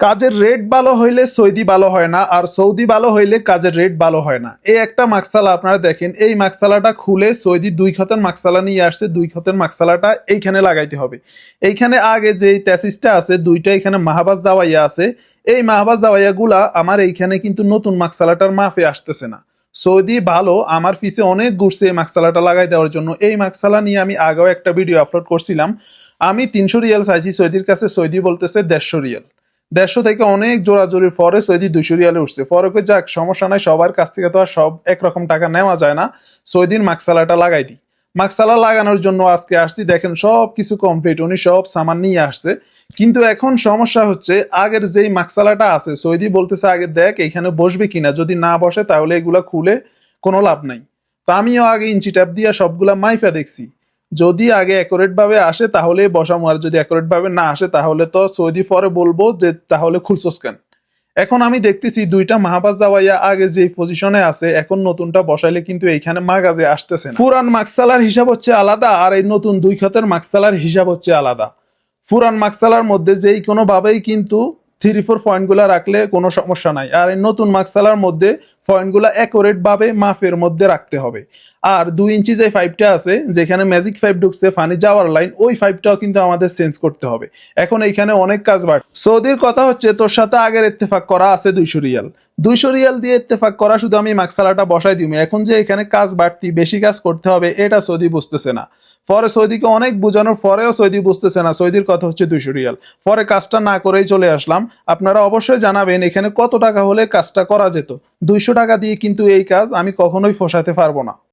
কাজের রেট ভালো হইলে সৌদি ভালো হয় না, আর সৌদি ভালো হইলে কাজের রেট ভালো হয় না। এই একটা মাকসালা আপনারা দেখেন, এই মাকসালাটা খুলে সৌদি 2 খতের মাকসালা নিয়ে আসছে। 2 খতের মাকসালাটা এইখানে লাগাইতে হবে। এইখানে আগে যে তেসিসটা আছে, দুইটা এখানে মাহবাজ জাওয়াইয়া আছে। এই মাহবাজ জাওয়াইয়া গুলা আমার এইখানে কিন্তু নতুন মাকসালাটার মাফে আসতেছে না। সৌদি ভালো আমার পিছে অনেক ঘুরছে এই মাকসালাটা লাগাই দেওয়ার জন্য। এই মাকসালা নিয়ে আমি আগেও একটা ভিডিও আপলোড করছিলাম। আমি 300 রিয়াল চাইছি সৌদির কাছে, সৌদি বলতেছে 150 রিয়াল। 150 থেকে অনেক জোরাজোরির পরে সৌদি 200 রিয়ালে উঠছে। পরে কই যাক সমস্যা নাই, সবার কাছ থেকে তো আর সব একরকম টাকা নেওয়া যায় না, সৌদির মাকসালাটা লাগাই দিই। মাকসালা লাগানোর জন্য আজকে আসছি, দেখেন সব কিছু কমপ্লিট, উনি সব সামান নিয়ে আসছে। কিন্তু এখন সমস্যা হচ্ছে, আগের যেই মাকসালাটা আছে সৌদি বলতেছে আগে দেখ এখানে বসবে কিনা, যদি না বসে তাহলে এগুলা খুলে কোনো লাভ নাই। তো আমিও আগে ইঞ্চি ট্যাপ দিয়ে সবগুলা মাইফা দেখছি, যদি আগে অ্যাকুরেট ভাবে আসে তাহলে বসামু, আর যদি অ্যাকুরেট ভাবে না আসে তাহলে তো সৌদি পরে বলবো যে তাহলে খুলছস কেন। এখন আমি দেখতেছি দুইটা মাহবাজ জাওয়াইয়া আগে যে পজিশনে আছে, এখন নতুনটা বসাইলে কিন্তু এইখানে মাগাজে আসতেছে না। পুরান মাকসালার হিসাব হচ্ছে আলাদা, আর এই নতুন 2 খতের মাকসালার হিসাব হচ্ছে আলাদা। পুরান মাকসালার মধ্যে যেই কোনো ভাবেই কিন্তু 3-4 পয়েন্টগুলা রাখলে কোনো সমস্যা নাই, আর এই নতুন মাকসালার মধ্যে পয়েন্টগুলা অ্যাকুরেট ভাবে মাফের মধ্যে রাখতে হবে। আর 2 ইঞ্চি যে পাইপটা আছে, যেখানে ম্যাজিক পাইপ ঢুকছে পানি যাওয়ার লাইন, ওই পাইপটাও কিন্তু আমাদের চেঞ্জ করতে হবে। এখন এইখানে অনেক কাজ বাড়ছে। সৌদির কথা হচ্ছে তোর সাথে আগের ইত্তেফাক করা আছে 200 রিয়াল। 200 রিয়াল দিয়ে ইত্তেফাক করা, শুধু আমি মাকসালাটা বসাই দিই। এখন যে এখানে কাজ বাড়তি বেশি কাজ করতে হবে, এটা সৌদি বুঝতেছে না। পরে সৌদিকে অনেক বোঝানোর পরেও সৌদি বুঝতেছে না। সৌদির কথা হচ্ছে 200 রিয়াল। পরে কাজটা না করেই চলে আসলাম। আপনারা অবশ্যই জানাবেন এখানে কত টাকা হলে কাজটা করা যেত। 200 টাকা দিয়ে কিন্তু এই কাজ আমি কখনোই ফসাতে পারবো না।